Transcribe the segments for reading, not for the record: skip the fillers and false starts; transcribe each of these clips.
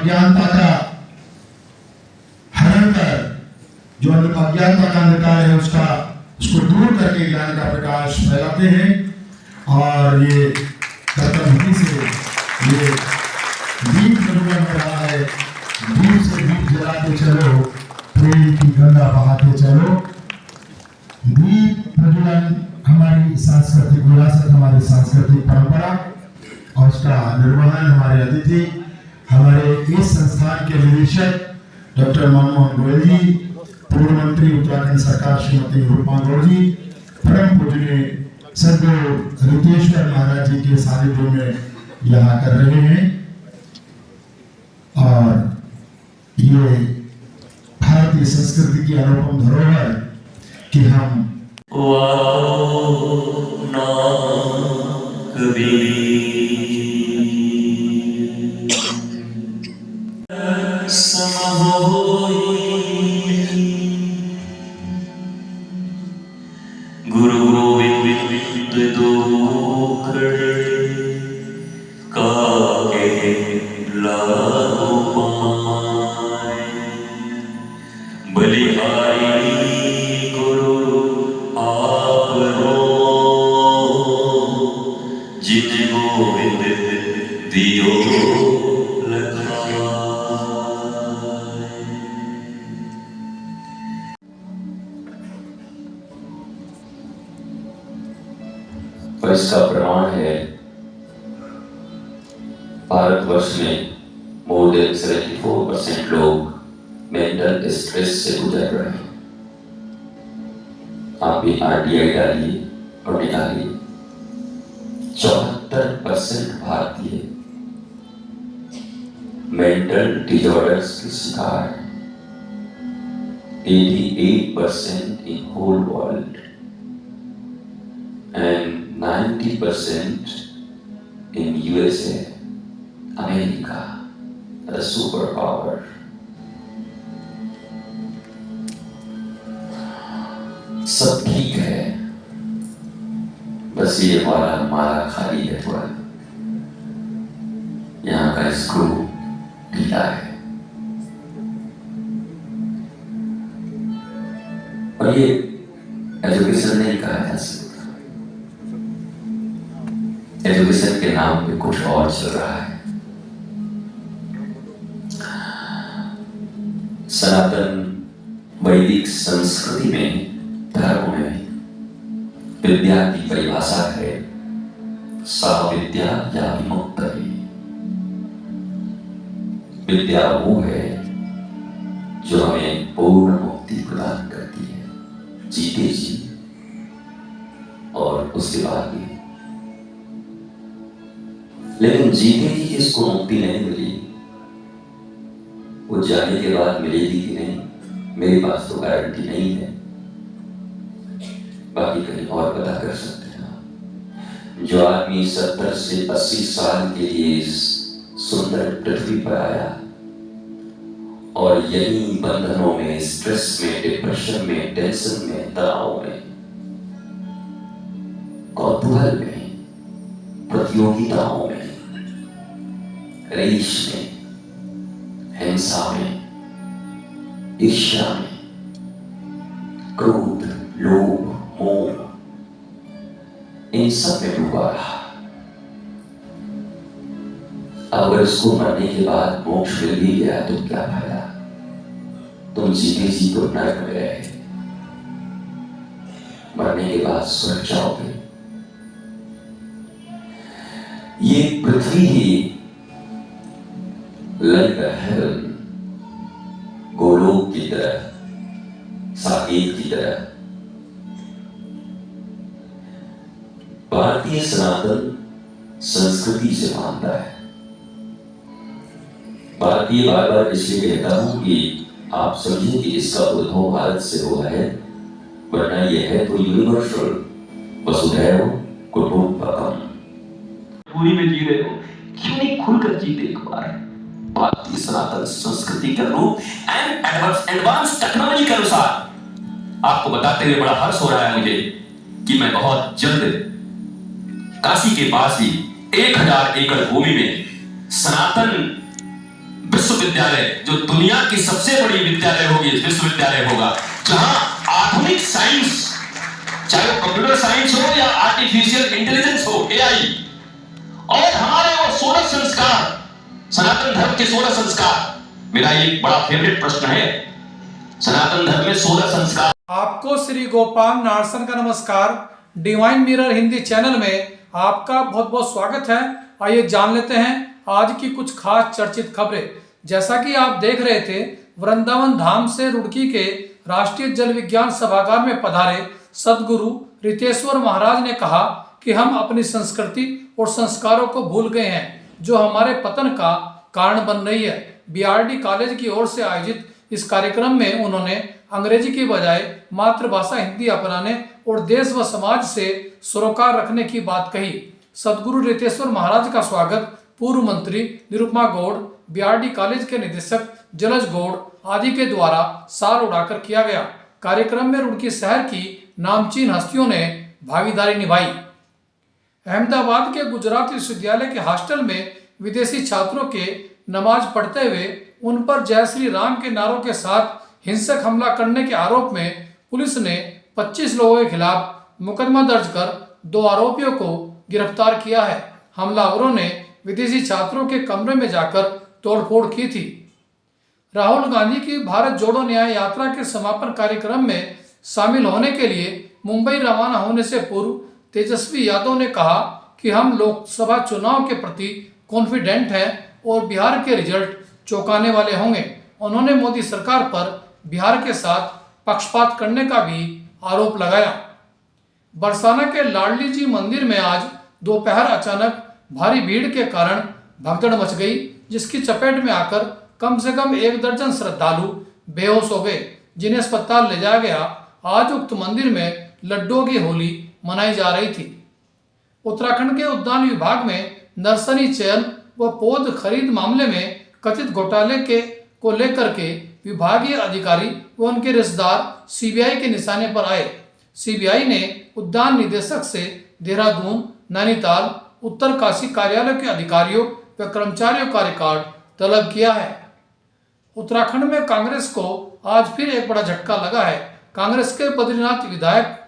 अज्ञानता का हरण कर, जो अज्ञानता का अंधकार है उसको दूर करके ज्ञान का प्रकाश फैलाते हैं। और ये कर्तव्य से ये दीप प्रज्वलन हो रहा है। दीप से दीप जलाते चलो, प्रेम की गंगा बहाते चलो। दीप प्रज्वलन हमारी सांस्कृतिक विरासत, हमारी सांस्कृतिक परंपरा, और उसका निर्वहन हमारे अतिथि, हमारे इस संस्थान के निदेशक डॉक्टर मनमोहन गोयल जी, पूर्व मंत्री उत्तराखंड सरकार श्रीमती रूपमा गौड़ जी, परम पूजनीय सदगुरु रितेश्वर महाराज जी के सानिध्य में यहाँ कर रहे हैं। और ये भारतीय संस्कृति की अनुपम धरोहर कि हम गुरु गोविंद दो काके लागो पाए, बलिहारी गुरु आपनो, जित गोविंद दियो लखाए। और इसका प्रमाण है भारतवर्ष में मोर देन 74% लोग मेंटल स्ट्रेस से गुजर रहे हैं। आप भी RTI डालिए और निकालिए, 74% भारतीय मेंटल डिसऑर्डर्स के शिकार, 88% in whole world and 90% in USA, America, the superpower. सब ठीक है, बस ये हमारा खाली है थोड़ा, यहाँ का स्क्रू ढीला है। और ये एजुकेशन नहीं कहा जा सकता, एजुकेशन के नाम पे कुछ और चल रहा है। सनातन वैदिक संस्कृति में, धर्म में विद्या की परिभाषा है सा विद्या या विमुक्त है। विद्या वो है जो हमें पूर्ण मुक्ति प्रदान करती है, जीते जी और उसके बाद भी। लेकिन जीते ही जिसको मुक्ति नहीं मिली, वो जाने के बाद मिलेगी कि नहीं, मेरे पास तो गारंटी नहीं है। बाकी कहीं और पता कर सकते हैं। जो आदमी 70 से 80 साल के लिए इस सुंदर पृथ्वी पर आया और यही बंधनों में, स्ट्रेस में, डिप्रेशन में, टेंशन में, तनाव में, कौतूहल में, प्रतियोगिताओं में, रेश में, हिंसा में, ईर्ष्या में, क्रोध, लोभ, मोह, इन सब में डूबा रहा। अगर उसको मरने के बाद मोक्ष मिल भी गया तो क्या फायदा? तुम जीते जी तो नरक में रहे, मरने के बाद स्वर्ग जाओगे। ये पृथ्वी ही लाइक अ हेवन, गोलोक की तरह, साकेत की तरह। भारतीय सनातन संस्कृति से मानता है। भारतीय बार बार इसलिए कहता हूं कि आप समझें कि इसका उद्भव भारत से हुआ है, वरना यह है तो यूनिवर्सल, वसुधैव कुटुंबकम। पूरी में जी रहे हो, क्यों नहीं खुलकर जीते एक बार? भारतीय सनातन संस्कृति के अनुरूप एंड एडवांस टेक्नोलॉजी के अनुसार आपको बताते हुए बड़ा हर्ष हो रहा है मुझे कि मैं बहुत जल्द काशी के पास ही 1000 एकड़ भूमि में सनातन विश्व विश्वविद्यालय, जो दुनिया की सबसे बड़ी विद्यालय होगी, विश्वविद्यालय होगा, जहां आधुनिक साइंस, चाहे वो कंप्यूटर साइंस हो या आर्टिफिशियल इंटेलिजेंस हो, एआई, और हमारे वो 16 संस्कार, सनातन धर्म के 16 संस्कार। मेरा एक बड़ा फेवरेट प्रश्न है, सनातन धर्म में 16 संस्कार। आपको श्री गोपाल नारसन का नमस्कार। डिवाइन मिरर हिंदी चैनल में आपका बहुत बहुत स्वागत है। आइए जान लेते हैं आज की कुछ खास चर्चित खबरें। जैसा कि आप देख रहे थे, वृंदावन धाम से रुड़की के राष्ट्रीय जल विज्ञान सभागार में पधारे सदगुरु रितेश्वर महाराज ने कहा कि हम अपनी संस्कृति और संस्कारों को भूल गए हैं, जो हमारे पतन का कारण बन रही है। बीआरडी कॉलेज की ओर से आयोजित इस कार्यक्रम में उन्होंने अंग्रेजी की बजाय मातृभाषा हिंदी अपनाने और देश व समाज से सरोकार रखने की बात कही। सदगुरु रितेश्वर महाराज का स्वागत पूर्व मंत्री निरुपमा गौड़, बीआरडी कॉलेज के निदेशक जलज गौड़ आदि के द्वारा साल उड़ाकर किया गया। कार्यक्रम में रुड़की शहर की नामचीन हस्तियों ने भागीदारी निभाई। अहमदाबाद के गुजरात विश्वविद्यालय के हॉस्टल में विदेशी छात्रों के नमाज पढ़ते हुए उन पर जय श्री राम के नारों के साथ हिंसक हमला करने के आरोप में पुलिस ने 25 लोगों के खिलाफ मुकदमा दर्ज कर 2 आरोपियों को गिरफ्तार किया है। हमलावरों ने विदेशी छात्रों के कमरे में जाकर तोड़फोड़ की थी। राहुल गांधी की भारत जोड़ो न्याय यात्रा के समापन कार्यक्रम में शामिल होने के लिए मुंबई रवाना होने से पूर्व तेजस्वी यादव ने कहा कि हम लोकसभा चुनाव के प्रति कॉन्फिडेंट हैं और बिहार के रिजल्ट चौंकाने वाले होंगे। उन्होंने मोदी सरकार पर बिहार के साथ पक्षपात करने का भी आरोप लगाया। बरसाना के लाडली जी मंदिर में आज दोपहर अचानक भारी भीड़ के कारण भगदड़ मच गई, जिसकी चपेट में आकर कम से कम 1 दर्जन श्रद्धालु बेहोश हो गए, जिन्हें अस्पताल ले जाया गया। आज उक्त मंदिर में लड्डुओं की होली मनाई जा रही थी। उत्तराखंड के उद्यान विभाग में नर्सरी चयन व पौध खरीद मामले में कथित घोटाले को लेकर के विभागीय अधिकारी व उनके रिश्तेदार सीबीआई के निशाने पर आए। सीबीआई ने उद्यान निदेशक से देहरादून, नैनीताल, उत्तरकाशी कार्यालय के अधिकारियों व कर्मचारियों का रिकॉर्ड तलब किया है। उत्तराखंड में कांग्रेस को आज फिर एक बड़ा झटका लगा है। कांग्रेस के बद्रीनाथ विधायक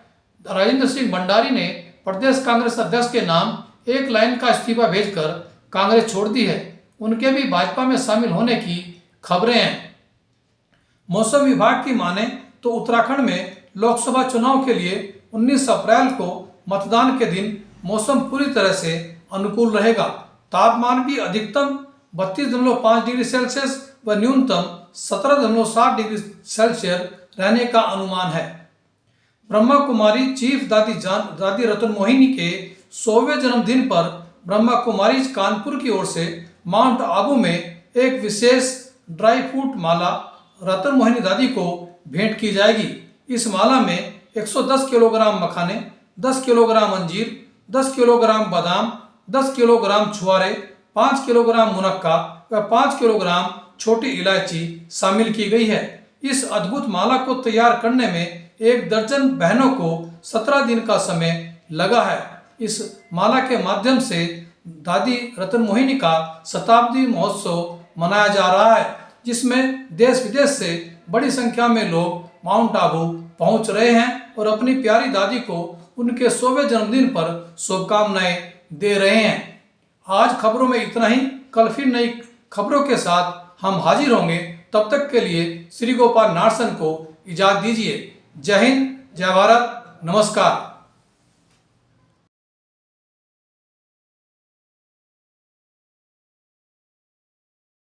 राजेंद्र सिंह भंडारी ने प्रदेश कांग्रेस अध्यक्ष के नाम 1 लाइन का इस्तीफा भेजकर कांग्रेस छोड़ दी है। उनके भी भाजपा में शामिल होने की खबरें हैं। मौसम विभाग की माने तो उत्तराखंड में लोकसभा चुनाव के लिए 19 अप्रैल को मतदान के दिन मौसम पूरी तरह से अनुकूल रहेगा। तापमान भी अधिकतम 32.5 डिग्री सेल्सियस व न्यूनतम 17.7 डिग्री सेल्सियस रहने का अनुमान है। ब्रह्मा कुमारी चीफ दादी रतन मोहिनी के 100वें जन्मदिन पर ब्रह्मा कुमारी कानपुर की ओर से माउंट आबू में एक विशेष ड्राई फ्रूट माला रतन मोहिनी दादी को भेंट की जाएगी। इस माला में 110 किलोग्राम मखाने, 10 किलोग्राम अंजीर, 10 किलोग्राम बादाम, 10 किलोग्राम छुआरे, 5 किलोग्राम मुनक्का व 5 किलोग्राम छोटी इलायची शामिल की गई है। इस अद्भुत माला को तैयार करने में 1 दर्जन बहनों को 17 दिन का समय लगा है। इस माला के माध्यम से दादी रतन मोहिनी का शताब्दी महोत्सव मनाया जा रहा है, जिसमें देश विदेश से बड़ी संख्या में लोग माउंट आबू पहुंच रहे हैं और अपनी प्यारी दादी को उनके 100वें जन्मदिन पर शुभकामनाएं दे रहे हैं। आज खबरों में इतना ही। कल फिर नई खबरों के साथ हम हाजिर होंगे। तब तक के लिए श्री गोपाल नारसन को इजाजत दीजिए। जय हिंद, जय भारत, नमस्कार।